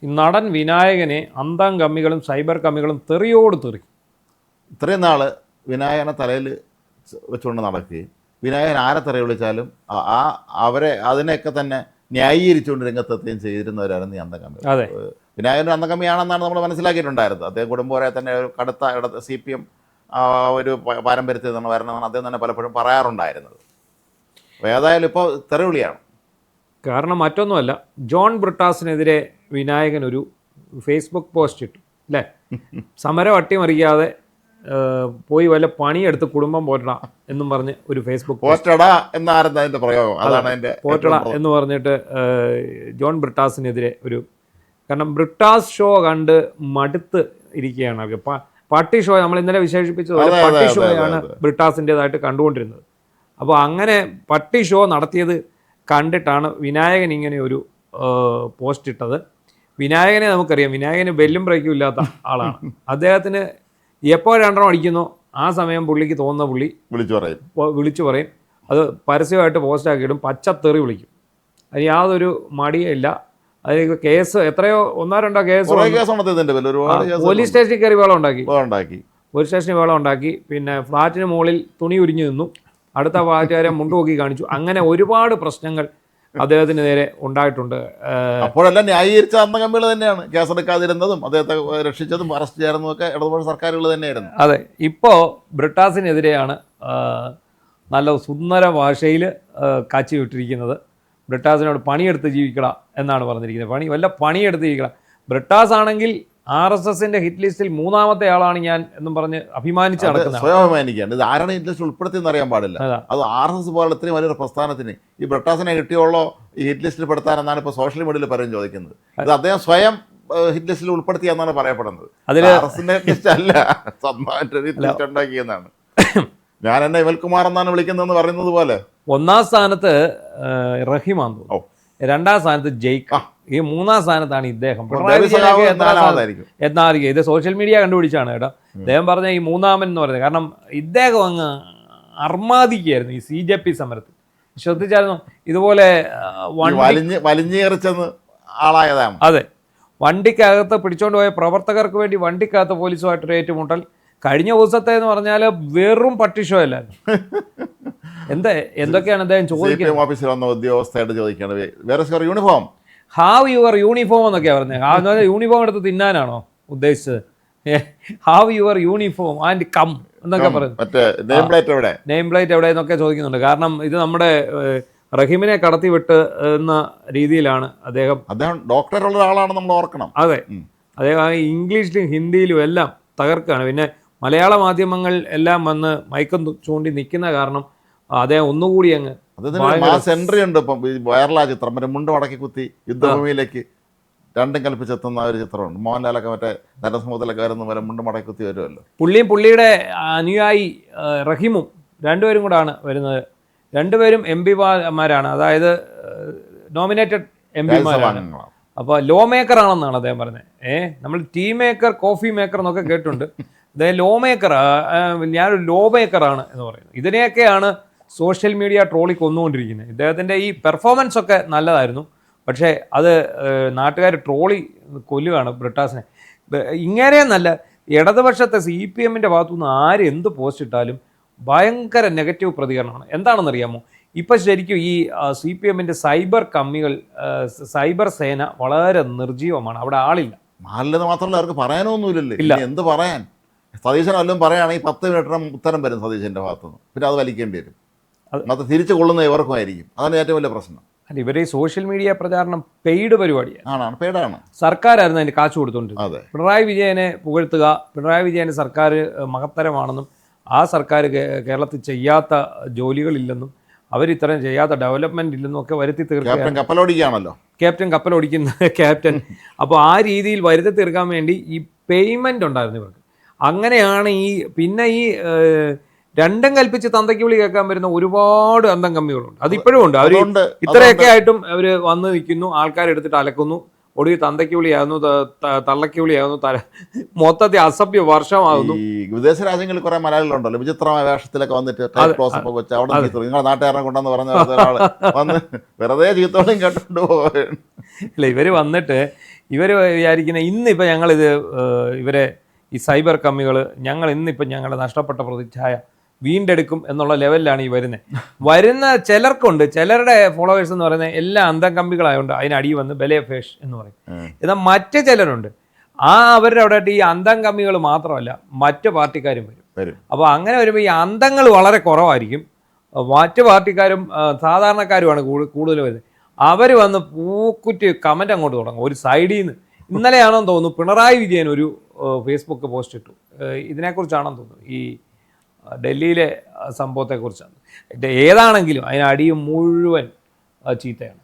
നടൻ വിനായകനെ അന്തം കമ്മികളും സൈബർ കമ്മികളും തെറിയോട് തെറി. ഇത്രയും നാൾ വിനായകനെ തലയിൽ വെച്ചുകൊണ്ട് നടക്കുകയും വിനായകൻ ആരെ തെറി വിളിച്ചാലും അവരെ അതിനെയൊക്കെ തന്നെ ന്യായീകരിച്ചുകൊണ്ട് രംഗത്തെത്തുകയും ചെയ്തിരുന്നവരായിരുന്നു ഈ അന്തം കമ്മി. അതെ, വിനായകൻ അന്തം കമ്മിയാണെന്നാണ് നമ്മൾ മനസ്സിലാക്കിയിട്ടുണ്ടായിരുന്നത്. അദ്ദേഹം കുടുംബപരെ തന്നെ ഒരു കടുത്ത CPM ഒരു പാരമ്പര്യത്തിൽ നിന്ന് വരണമെന്നാണ് അദ്ദേഹം തന്നെ പലപ്പോഴും പറയാറുണ്ടായിരുന്നത്. ഏതായാലും ഇപ്പോൾ തെറിവിളിയാണ്. കാരണം മറ്റൊന്നുമല്ല, ജോൺ ബ്രിട്ടാസിനെതിരെ വിനായകൻ ഒരു ഫേസ്ബുക്ക് പോസ്റ്റ് ഇട്ടു അല്ലേ? സമരം അട്ടിമറിക്കാതെ പോയി വല്ല പണിയെടുത്ത് കുടുംബം പോറ്റട എന്നും പറഞ്ഞ് ഒരു ഫേസ്ബുക്ക് പോസ്റ്റട എന്നായിരുന്നു അതിൻ്റെ പ്രയോഗം. അതാണ് അതിൻ്റെ പോറ്റട എന്ന് പറഞ്ഞിട്ട് ജോൺ ബ്രിട്ടാസിനെതിരെ ഒരു, കാരണം ബ്രിട്ടാസ് ഷോ കണ്ട് മടുത്ത് ഇരിക്കുകയാണ് അവർക്ക്. പട്ടി ഷോ നമ്മൾ ഇന്നലെ വിശേഷിപ്പിച്ചതുപോലെ പട്ടി ഷോയാണ് ബ്രിട്ടാസിൻ്റെതായിട്ട് കണ്ടുകൊണ്ടിരുന്നത്. അപ്പോൾ അങ്ങനെ പട്ടി ഷോ നടത്തിയത് കണ്ടിട്ടാണ് വിനായകൻ ഇങ്ങനെ ഒരു പോസ്റ്റ് ഇട്ടത്. വിനായകനെ നമുക്കറിയാം, വിനായകന് ബെല്ലും ബ്രേക്കും ഇല്ലാത്ത ആളാണ്. അദ്ദേഹത്തിന് എപ്പോൾ രണ്ടെണ്ണം അടിക്കുന്നോ ആ സമയം പുള്ളിക്ക് തോന്നുന്ന പുള്ളി വിളിച്ചു പറയും. അത് പരസ്യമായിട്ട് പോസ്റ്റാക്കിയിടും, പച്ചത്തെറി വിളിക്കും. അതിന് യാതൊരു മടിയില്ല. അതിന് കേസ് എത്രയോ 1-2 കേസ് പോലീസ് സ്റ്റേഷനിൽ കയറി വേളം ഉണ്ടാക്കി. പോലീസ് സ്റ്റേഷനിൽ വേളം ഉണ്ടാക്കി. പിന്നെ ഫ്ലാറ്റിന് മുകളിൽ തുണി ഉരിഞ്ഞു നിന്നു, അടുത്ത ഫ്ലാറ്റുകാരെ മുണ്ടുപോക്കി കാണിച്ചു. അങ്ങനെ ഒരുപാട് പ്രശ്നങ്ങൾ അദ്ദേഹത്തിന് നേരെ ഉണ്ടായിട്ടുണ്ട്. അപ്പോഴെല്ലാം ന്യായീകരിച്ച അന്തം കമ്മികൾ തന്നെയാണ് കേസെടുക്കാതിരുന്നതും അദ്ദേഹത്തെ രക്ഷിച്ചതും അറസ്റ്റ് ചെയ്യാറും ഒക്കെ ഇടതുപക്ഷ സർക്കാരുകൾ തന്നെയായിരുന്നു. അതെ, ഇപ്പോൾ ബ്രിട്ടാസിനെതിരെയാണ് നല്ല സുന്ദര ഭാഷയിൽ കാച്ചി വിട്ടിരിക്കുന്നത്. ബ്രിട്ടാസിനോട് പണിയെടുത്ത് ജീവിക്കട എന്നാണ് പറഞ്ഞിരിക്കുന്നത്. വല്ല പണിയെടുത്ത് ജീവിക്കട. ബ്രിട്ടാസ് ആണെങ്കിൽ RSSന്റെ ഹിറ്റ് ലിസ്റ്റിൽ 3ാമത്തെ ആളാണ് ഞാൻ എന്നും പറഞ്ഞ് അഭിമാനിച്ച് നടക്കുന്നത്. സ്വയം അഭിമാനിക്കുകയാണ്. ഇത് ആരാണ് ഹിറ്റ് ലിസ്റ്റിൽ ഉൾപ്പെടുത്തിയെന്ന് അറിയാൻ പാടില്ല. അത് RSS പോലുള്ള ഇത്രയും വലിയൊരു പ്രസ്ഥാനത്തിന് ഈ ബ്രിട്ടാസിനെ കിട്ടിയോളോ ഈ ഹിറ്റ് ലിസ്റ്റിൽ പെടുത്താനെന്നാണ് ഇപ്പോൾ സോഷ്യൽ മീഡിയയിൽ പലരും ചോദിക്കുന്നത്. ഇത് അദ്ദേഹം സ്വയം ഹിറ്റ് ലിസ്റ്റിൽ ഉൾപ്പെടുത്തിയെന്നാണ് പറയപ്പെടുന്നത്. RSSന്റെ ലിസ്റ്റ് അല്ല, സ്വന്തമായിട്ട് ലിസ്റ്റ് ഉണ്ടാക്കിയെന്നാണ്. ഞാൻ എന്നെ ഇവൽകുമാർ എന്നാണ് വിളിക്കുന്നതെന്ന് പറയുന്നത് പോലെ. 1ാം സ്ഥാനത്ത് റഹീമാന്ന് തോന്നുന്നു, 2ാം സ്ഥാനത്ത് ജയ്ക്ക, ഈ 3ാം സ്ഥാനത്താണ് ഇദ്ദേഹം. എന്നായിരിക്കും ഇത് സോഷ്യൽ മീഡിയ കണ്ടുപിടിച്ചാണ് കേട്ടോ. അദ്ദേഹം പറഞ്ഞ ഈ 3ാമൻ എന്ന് പറയുന്നത്. കാരണം ഇദ്ദേഹം അങ്ങ് അർമാദിക്കുകയായിരുന്നു ഈ CJP സമരത്തിൽ. ശ്രദ്ധിച്ചായിരുന്നു? ഇതുപോലെ വലിഞ്ഞേറിച്ചെന്ന് ആളായതാണ്. അതെ, വണ്ടിക്കകത്ത് പിടിച്ചോണ്ട് പോയ പ്രവർത്തകർക്ക് വേണ്ടി വണ്ടിക്കകത്ത് പോലീസുമായിട്ടൊരു ഏറ്റുമുട്ടൽ. കഴിഞ്ഞ ദിവസത്തെ എന്ന് പറഞ്ഞാൽ വെറും പട്ടി ഷോ അല്ലായിരുന്നു. എന്തൊക്കെയാണ് അദ്ദേഹം ചോദിക്കുന്നത്? ഓഫീസിൽ വന്ന ഉദ്യോഗസ്ഥയായിട്ട് ചോദിക്കുകയാണ്, യൂണിഫോം ഹാവ് യുവർ യൂണിഫോം എന്നൊക്കെയാണ് പറഞ്ഞത്. യൂണിഫോം എടുത്ത് തിന്നാനാണോ ഉദ്ദേശിച്ചത്? Have your uniform and come എന്നൊക്കെ പറയുന്നു. നെയിം പ്ലേറ്റ് എവിടെ എന്നൊക്കെ ചോദിക്കുന്നുണ്ട്. കാരണം ഇത് നമ്മുടെ റഹീമിനെ കടത്തിവിട്ട് എന്ന രീതിയിലാണ് അദ്ദേഹം ഡോക്ടറുള്ള ആളാണ്, നമ്മൾ ഓർക്കണം. അതെ, അദ്ദേഹം ഇംഗ്ലീഷിലും ഹിന്ദിയിലും എല്ലാം തകർക്കുകയാണ്. പിന്നെ മലയാള മാധ്യമങ്ങൾ എല്ലാം വന്ന് മയക്കം ചൂണ്ടി നിൽക്കുന്ന കാരണം അദ്ദേഹം ഒന്നുകൂടി അങ്ങ് എൻട്രി ഉണ്ട്. ഇപ്പം വൈറലാ ചിത്രം, മുണ്ട് മടക്കി കുത്തി യുദ്ധഭൂമിയിലേക്ക് രണ്ടും കൽപ്പിച്ചെത്തുന്ന ഒരു ചിത്രമുണ്ട്. മോഹൻലാലൊക്കെ മറ്റേ നരസിംഹത്തിലൊക്കെ വരുന്ന പോലെ മുണ്ട് മടക്കി കുത്തി വരുമല്ലോ. പുള്ളിയും പുള്ളിയുടെ അനുയായി റഹീമും രണ്ടുപേരും കൂടാണ് വരുന്നത്. രണ്ടുപേരും MP മാരാണ്, അതായത് നോമിനേറ്റഡ് MP മാരാണ്. അപ്പോൾ ലോ മേക്കർ ആണെന്നാണ് അദ്ദേഹം പറഞ്ഞത്. നമ്മൾ ടീ മേക്കർ, കോഫി മേക്കർ എന്നൊക്കെ കേട്ടിട്ടുണ്ട്. അദ്ദേഹം ലോ മേക്കർ, ഞാനൊരു ലോ മേക്കറാണ് എന്ന് പറയുന്നത്. ഇതിനെയൊക്കെയാണ് സോഷ്യൽ മീഡിയ ട്രോളി കൊന്നുകൊണ്ടിരിക്കുന്നത്. ഇദ്ദേഹത്തിൻ്റെ ഈ പെർഫോമൻസ് ഒക്കെ നല്ലതായിരുന്നു, പക്ഷേ അത് നാട്ടുകാർ ട്രോളി കൊല്ലുകയാണ് ബ്രിട്ടാസിനെ. ഇങ്ങനെയെന്നല്ല, ഇടതുപക്ഷത്തെ CPMൻ്റെ ഭാഗത്തുനിന്ന് ആര് എന്ത് പോസ്റ്റ് ഇട്ടാലും ഭയങ്കര നെഗറ്റീവ് പ്രതികരണമാണ്. എന്താണെന്നറിയാമോ? ഇപ്പം ശരിക്കും ഈ CPMൻ്റെ സൈബർ കമ്മികൾ, സൈബർ സേന വളരെ നിർജീവമാണ്. അവിടെ ആളില്ല. നല്ലത് മാത്രമല്ല, അവർക്ക് പറയാനൊന്നുമില്ലല്ലോ. എന്ത് പറയാൻ? സതീശൻ വല്ലതും പറയുകയാണെങ്കിൽ 10 മിനിറ്റിനും ഉത്തരം വരും സതീശൻ്റെ ഭാഗത്തുനിന്ന്. പിന്നെ അത് വലിക്കേണ്ടി വരും. അത് തിരിച്ചു കൊള്ളുന്ന ഇവർക്കുമായിരിക്കും. അതാണ് ഏറ്റവും വലിയ പ്രശ്നം. അല്ല, ഇവർ ഈ സോഷ്യൽ മീഡിയ പ്രചാരണം പെയ്ഡ് പരിപാടിയാണ്. പെയ്ഡാണ്. സർക്കാരായിരുന്നു അതിന് കാശ് കൊടുത്തുകൊണ്ടിരുന്നത്. പിണറായി വിജയനെ പുകഴ്ത്തുക, പിണറായി വിജയൻ്റെ സർക്കാർ മഹത്തരമാണെന്നും ആ സർക്കാർ കേരളത്തിൽ ചെയ്യാത്ത ജോലികളില്ലെന്നും അവരിത്രയും ചെയ്യാത്ത ഡെവലപ്മെന്റ് ഇല്ലെന്നും ഒക്കെ വരുത്തി തീർക്കുക. ക്യാപ്റ്റൻ കപ്പലോടിക്കുന്ന ക്യാപ്റ്റൻ. അപ്പോൾ ആ രീതിയിൽ വരുത്തി തീർക്കാൻ വേണ്ടി ഈ പേയ്മെന്റ് ഉണ്ടായിരുന്നു ഇവർക്ക്. അങ്ങനെയാണ് പിന്നെ ഈ രണ്ടും കൽപ്പിച്ച് തന്തയ്ക്ക് വിളി കേൾക്കാൻ വരുന്ന ഒരുപാട് അന്തം കമ്മികളുണ്ട്. അതിപ്പോഴും ഉണ്ട്. അവർ ഇത്രയൊക്കെ ആയിട്ടും അവർ വന്ന് നിൽക്കുന്നു, ആൾക്കാരെടുത്തിട്ട് അലക്കുന്നു, ഒടുവിൽ തന്തയ്ക്ക് വിളിയാകുന്നു, തള്ളയ്ക്ക് വിളിയാകുന്നു, മൊത്തത്തിൽ അസഭ്യ വർഷമാകുന്നു. ഈ വിദേശ രാജ്യങ്ങളിൽ കുറെ മലയാളികളുണ്ടല്ലോ വിചിത്രമായ വേഷത്തിലൊക്കെ വന്നിട്ട് ക്ലോസപ്പ് ഒക്കെ വെച്ച് അവിടെ നിങ്ങളെ നാട്ടുകാരനെ കൊണ്ടെന്ന് പറഞ്ഞ ഒരാൾ വന്ന് വെറുതെ ചീത്തോളം കേട്ടോണ്ട് പോവുകയാണ്. ഇല്ല, ഇവര് വന്നിട്ട് ഇവര് വിചാരിക്കുന്ന ഇന്നിപ്പോൾ ഞങ്ങളിത് ഇവരെ ഈ സൈബർ കമ്മികൾ ഞങ്ങൾ ഇന്നിപ്പം ഞങ്ങളുടെ നഷ്ടപ്പെട്ട പ്രതിച്ഛായ വീണ്ടെടുക്കും എന്നുള്ള ലെവലിലാണ് ഈ വരുന്ന ചിലർക്കുണ്ട്. ചിലരുടെ ഫോളോവേഴ്സ് എന്ന് പറയുന്നത് എല്ലാ അന്തം കമ്പികളായതുകൊണ്ട് അതിനടിയിൽ വന്ന് ബലേഫേഷ് എന്ന് പറയും. എന്നാൽ മറ്റ് ചിലരുണ്ട്, അവരുടെ അവിടെ ഈ അന്തം കമ്മികൾ മാത്രമല്ല മറ്റ് പാർട്ടിക്കാരും വരും. അപ്പോൾ അങ്ങനെ വരുമ്പോൾ ഈ അന്തങ്ങൾ വളരെ കുറവായിരിക്കും, മറ്റ് പാർട്ടിക്കാരും സാധാരണക്കാരുമാണ് കൂടുതൽ വരുന്നത്. അവർ വന്ന് പൂക്കുറ്റി കമൻ്റ് അങ്ങോട്ട് തുടങ്ങും ഒരു സൈഡിൽ നിന്ന്. ഇന്നലെയാണെന്ന് തോന്നുന്നു പിണറായി വിജയൻ ഒരു ഫേസ്ബുക്ക് പോസ്റ്റ് ഇട്ടു, ഇതിനെക്കുറിച്ചാണെന്ന് തോന്നുന്നു, ഈ ഡൽഹിയിലെ സംഭവത്തെക്കുറിച്ചാണ്. ഏതാണെങ്കിലും അതിനടിയും മുഴുവൻ ചീത്തയാണ്.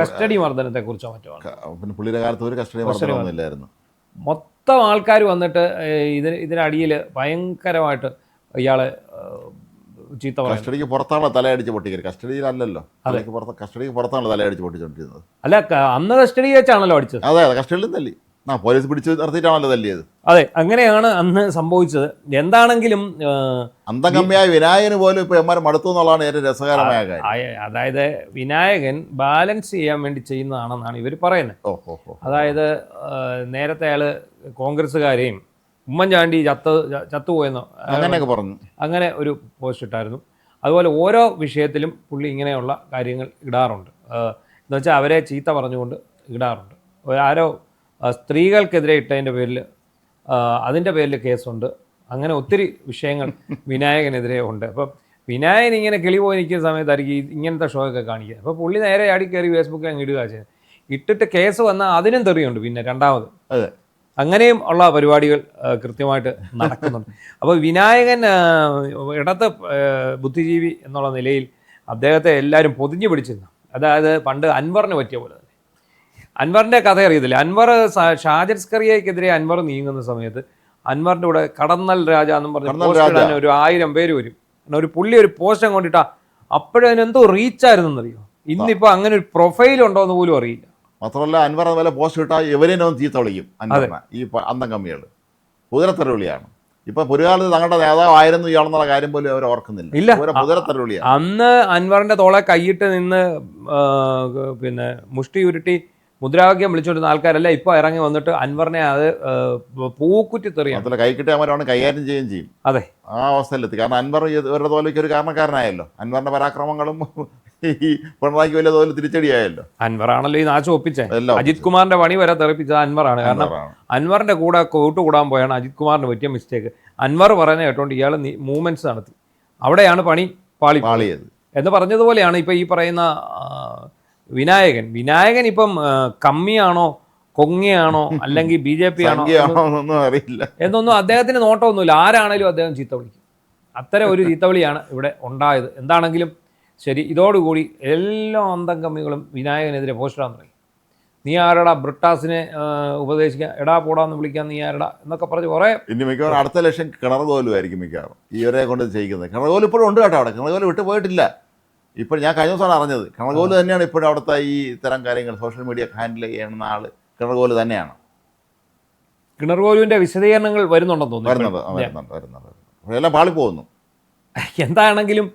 കസ്റ്റഡി മർദ്ദനത്തെക്കുറിച്ചോ മറ്റോ പിന്നെ പുള്ളിയുടെ കാലത്ത് ഒരു കസ്റ്റഡി മർദ്ദനമൊന്നുമില്ലായിരുന്നു. മൊത്തം ആൾക്കാർ വന്നിട്ട് ഇതിനടിയിൽ ഭയങ്കരമായിട്ട് ഇയാളെ ചീത്ത പറയും. കസ്റ്റഡിക്ക് പുറത്താണല്ലോ തലയടിച്ച് പൊട്ടിക്കരുത്, കസ്റ്റഡിയിലല്ലല്ലോ. കസ്റ്റഡിക്ക് പുറത്താണല്ലോ തലയടിച്ച് പൊട്ടിച്ചോണ്ടിരുന്നത്. അല്ല, അന്ന് കസ്റ്റഡി വെച്ചാണല്ലോ അടിച്ചത്. അതെ, കസ്റ്റഡിയിലും തല്ലി, പോലീസ് പിടിച്ച് നിർത്തിയിട്ടാണല്ലോ തല്ലിയത്. അതെ, അങ്ങനെയാണ് അന്ന് സംഭവിച്ചത്. എന്താണെങ്കിലും അന്തംകമ്മിയായ വിനായകന് പോലും ഇപ്പൊ എമ്മാരും മടുത്തു എന്നുള്ളതാണ് ഏറ്റവും രസകരമായ കാര്യം. അതായത് വിനായകൻ ബാലൻസ് ചെയ്യാൻ വേണ്ടി ചെയ്യുന്നതാണെന്നാണ് ഇവർ പറയുന്നത്. അതായത് നേരത്തെ അയാള് കോൺഗ്രസ്സുകാരെയും ഉമ്മൻചാണ്ടി ചത്തുപോയെന്നോ അങ്ങനെയൊക്കെ പറഞ്ഞു, അങ്ങനെ ഒരു പോസ്റ്റ് ഇട്ടായിരുന്നു. അതുപോലെ ഓരോ വിഷയത്തിലും പുള്ളി ഇങ്ങനെയുള്ള കാര്യങ്ങൾ ഇടാറുണ്ട്. എന്നുവെച്ചാൽ അവരെ ചീത്ത പറഞ്ഞുകൊണ്ട് ഇടാറുണ്ട്. ആരോ സ്ത്രീകൾക്കെതിരെ ഇട്ടതിൻ്റെ പേരിൽ അതിൻ്റെ പേരിൽ കേസുണ്ട്. അങ്ങനെ ഒത്തിരി വിഷയങ്ങൾ വിനായകനെതിരെ ഉണ്ട്. അപ്പം വിനായകൻ ഇങ്ങനെ കിളി പോയി നിൽക്കുന്ന സമയത്തായിരിക്കും ഇങ്ങനത്തെ ഷോ ഒക്കെ കാണിക്കുക. അപ്പോൾ പുള്ളി നേരെ ആടി കയറി ഫേസ്ബുക്കിൽ അങ്ങ് ഇടുക ചെയ്യുന്നത്. ഇട്ടിട്ട് കേസ് വന്നാൽ അതിനും തെറിയുണ്ട് പിന്നെ രണ്ടാമത്. അങ്ങനെയും ഉള്ള പരിപാടികൾ കൃത്യമായിട്ട് നടക്കുന്നുണ്ട്. അപ്പോൾ വിനായകൻ ഇടത്ത് ബുദ്ധിജീവി എന്നുള്ള നിലയിൽ അദ്ദേഹത്തെ എല്ലാവരും പൊതിഞ്ഞു പിടിച്ചിരുന്നു. അതായത് പണ്ട് അൻവറിന് പറ്റിയ പോലെ തന്നെ. അൻവറിൻ്റെ കഥ അറിയത്തില്ല. അൻവർ ഷാജൻ സ്കറിയക്കെതിരെ അൻവർ നീങ്ങുന്ന സമയത്ത് അൻവറിൻ്റെ കൂടെ കടന്നൽ രാജ എന്നും പറഞ്ഞ ഒരു 1000 പേര് വരും. ഒരു പുള്ളി ഒരു പോസ്റ്റ് കൊണ്ടിട്ടാ അപ്പോഴതിനെന്തോ റീച്ചായിരുന്നെന്നറിയോ. ഇന്നിപ്പോൾ അങ്ങനെ ഒരു പ്രൊഫൈൽ ഉണ്ടോ എന്ന് പോലും അറിയില്ല. മാത്രമല്ല അൻവർ അതുപോലെ പോസ്റ്റ് ഇട്ടാൽ ഇവരെയൊന്നും ചീത്ത വിളിക്കും. ഈ അന്തം കമ്മികൾ കുതിരത്തരവിളിയാണ്. ഇപ്പൊ ഒരു കാലത്ത് തങ്ങളുടെ നേതാവായിരുന്നു ഇയാളെന്നുള്ള കാര്യം പോലും അവർ ഓർക്കുന്നില്ല. കുതിരത്തരവിളിയാണ്. അന്ന് അൻവറിന്റെ തോളെ കൈയിട്ട് നിന്ന് പിന്നെ മുഷ്ടി ഉരുട്ടി മുദ്രാവാക്യം വിളിച്ചുകൊണ്ടിരുന്ന ആൾക്കാരല്ല ഇപ്പൊ ഇറങ്ങി വന്നിട്ട് അൻവറിനെ അത് പൂക്കുറ്റി തെറിയാണ്. കൈ കിട്ടിയവരാണ് കൈകാര്യം ചെയ്യുകയും ചെയ്യും. അതെ, ആ അവസ്ഥയിലെത്തി. കാരണം അൻവർ ഇവരുടെ തോലേക്ക് ഒരു കാരണക്കാരനായല്ലോ. അൻവറിന്റെ പരാക്രമങ്ങളും ഈ പിണറായിക്ക് വലിയ തോതിൽ തിരിച്ചടിയായല്ലോ. അൻവറാണല്ലോ ഈ നാശം ഒപ്പിച്ചേ. അജിത് കുമാറിന്റെ പണി വരെ തെറിപ്പിച്ചത് അൻവറാണ്. കാരണം അൻവറിന്റെ കൂടെ കൂട്ടുകൂടാൻ പോയാണ് അജിത് കുമാറിന് പറ്റിയ മിസ്റ്റേക്ക്. അൻവർ പറയുന്നത് കേട്ടോണ്ട് ഇയാൾ മൂവ്മെന്റ്സ് നടത്തി. അവിടെയാണ് പണി പാളിയത് എന്ന് പറഞ്ഞതുപോലെയാണ് ഇപ്പൊ ഈ പറയുന്ന വിനായകൻ ഇപ്പം കമ്മിയാണോ കൊങ്ങിയാണോ അല്ലെങ്കിൽ BJP ആണോ അറിയില്ല എന്നൊന്നും അദ്ദേഹത്തിന് നോട്ടമൊന്നുമില്ല. ആരാണേലും അദ്ദേഹം ചീത്ത വിളിക്കും. അത്തരം ഒരു ചീത്തവിളിയാണ് ഇവിടെ ഉണ്ടായത്. എന്താണെങ്കിലും ശരി, ഇതോടുകൂടി എല്ലാ അന്തം കമ്മികളും വിനായകനെതിരെ പോസ്റ്റിടാൻ തുടങ്ങി. നീ ആരടാ ബ്രിട്ടാസിനെ ഉപദേശിക്കാൻ, എടാ പോടാന്ന് വിളിക്കാൻ നീ ആരടാ എന്നൊക്കെ പറഞ്ഞ് കുറേ. ഇനി മിക്കവാറും അടുത്ത ലക്ഷം കിണറുകോലും ആയിരിക്കും മിക്കവാറും ഇവരെ കൊണ്ട് ചെയ്യിക്കുന്നത്. കിണറുകോലും ഇപ്പോഴും ഉണ്ട് കേട്ടോ അവിടെ. കിണറുകോല് വിട്ടു പോയിട്ടില്ല. ഇപ്പോൾ ഞാൻ കഴിഞ്ഞ ദിവസമാണ് അറിഞ്ഞത് കിണറുകോല് തന്നെയാണ് ഇപ്പോഴും അവിടുത്തെ ഈ ഇത്തരം കാര്യങ്ങൾ സോഷ്യൽ മീഡിയ ഹാൻഡിൽ ചെയ്യുന്ന ആൾ കിണറുകോല് തന്നെയാണ്. കിണറുകോലുവിൻ്റെ വിശദീകരണങ്ങൾ വരുന്നുണ്ടെന്ന് തോന്നുന്നു. വരുന്നുണ്ട്. എല്ലാം പാളിപ്പോകുന്നു. എന്താണെങ്കിലും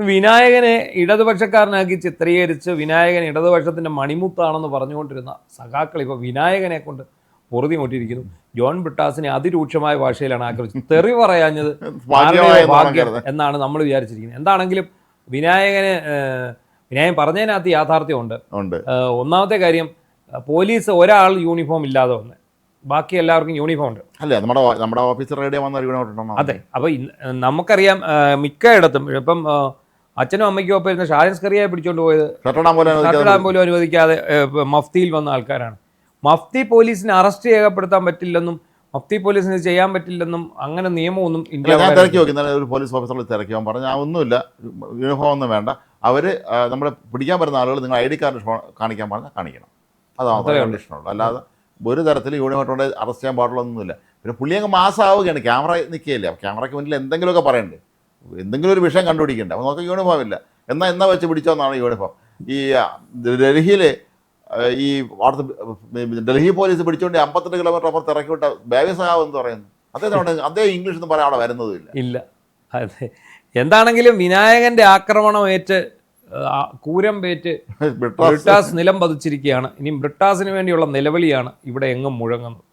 വിനായകനെ ഇടതുപക്ഷക്കാരനാക്കി ചിത്രീകരിച്ച് വിനായകൻ ഇടതുപക്ഷത്തിൻ്റെ മണിമുത്താണെന്ന് പറഞ്ഞുകൊണ്ടിരുന്ന സഖാക്കൾ ഇപ്പോൾ വിനായകനെ കൊണ്ട് പൊറുതി മുട്ടിയിരിക്കുന്നു. ജോൺ ബ്രിട്ടാസിനെ അതിരൂക്ഷമായ ഭാഷയിലാണ് ആക്രമിച്ചത്. തെറി പറയാഞ്ഞത് ഭാഗ്യം എന്നാണ് നമ്മൾ വിചാരിച്ചിരിക്കുന്നത്. എന്താണെങ്കിലും വിനായകൻ പറഞ്ഞതിനകത്ത് യാഥാർത്ഥ്യമുണ്ട്. ഒന്നാമത്തെ കാര്യം, പോലീസ് ഒരാൾ യൂണിഫോം ഇല്ലാതെ വന്ന്, ബാക്കി എല്ലാവർക്കും യൂണിഫോം ഉണ്ട്. അല്ലേ, നമ്മുടെ ഓഫീസർ റേഡിയോ വന്ന. അതെ, അപ്പോൾ നമുക്കറിയാം മിക്കയിടത്തും ഇപ്പം അച്ഛനും അമ്മയ്ക്കും ഒപ്പം ഇരുന്ന ഷാജൻ സ്കറിയയെ പിടിച്ചോണ്ട് പോയത് ഷർട്ടിടാൻ പോലും അനുവദിക്കാതെ മഫ്തിയിൽ വന്ന ആൾക്കാരാണ്. മഫ്തി പോലീസിനെ അറസ്റ്റ് രേഖപ്പെടുത്താൻ പറ്റില്ലെന്നും മഫ്തി പോലീസിന് ചെയ്യാൻ പറ്റില്ലെന്നും അങ്ങനെ നിയമമൊന്നും ഇന്ത്യ. ഞാൻ തിരക്കി നോക്കി, ഒരു പോലീസ് ഓഫീസറിൽ തിരക്കി പറഞ്ഞു ഒന്നുമില്ല, യൂണിഫോം ഒന്നും വേണ്ട, അവർ നമ്മളെ പിടിക്കാൻ വരുന്ന ആളുകൾ നിങ്ങൾ ID കാർഡ് കാണിക്കാൻ പറഞ്ഞാൽ കാണിക്കണം. അതാണ് കണ്ടീഷനുള്ളൂ. അല്ലാതെ ഒരു തരത്തിൽ യൂണിഫോം കൊണ്ട് അറസ്റ്റ് ചെയ്യാൻ പാടുള്ളതൊന്നുമില്ല. പിന്നെ പുള്ളി അങ്ങ് മാസമാവുകയാണ്, ക്യാമറ നിൽക്കുകയില്ല. ക്യാമറയ്ക്ക് മുന്നിൽ എന്തെങ്കിലുമൊക്കെ പറയണ്ടേ, എന്തെങ്കിലും ഒരു വിഷയം കണ്ടുപിടിക്കണ്ടേ. അപ്പോൾ നമുക്ക് യൂണിഫോം ഇല്ല, എന്നാ വെച്ച് പിടിച്ചോന്നാണ് യൂണിഫോം. ഈ ഡൽഹിയിൽ ഈ അവിടുത്തെ ഡൽഹി പോലീസ് പിടിച്ചുകൊണ്ട് 52 കിലോമീറ്റർ അപ്പുറത്ത് ഇറക്കി വിട്ട ബേബി സഹാവ് എന്ന് പറയുന്നു. അദ്ദേഹം ഇംഗ്ലീഷ് ഒന്നും പറയാൻ അവിടെ വരുന്നതുമില്ല. ഇല്ല. അതെ, എന്താണെങ്കിലും വിനായകന്റെ ആക്രമണമേറ്റ് കൂരമ്പേറ്റ് ബ്രിട്ടാസ് നിലം പതിച്ചിരിക്കുകയാണ്. ഇനി ബ്രിട്ടാസിന് വേണ്ടിയുള്ള നിലവിളിയാണ് ഇവിടെ എങ്ങും മുഴങ്ങുന്നത്.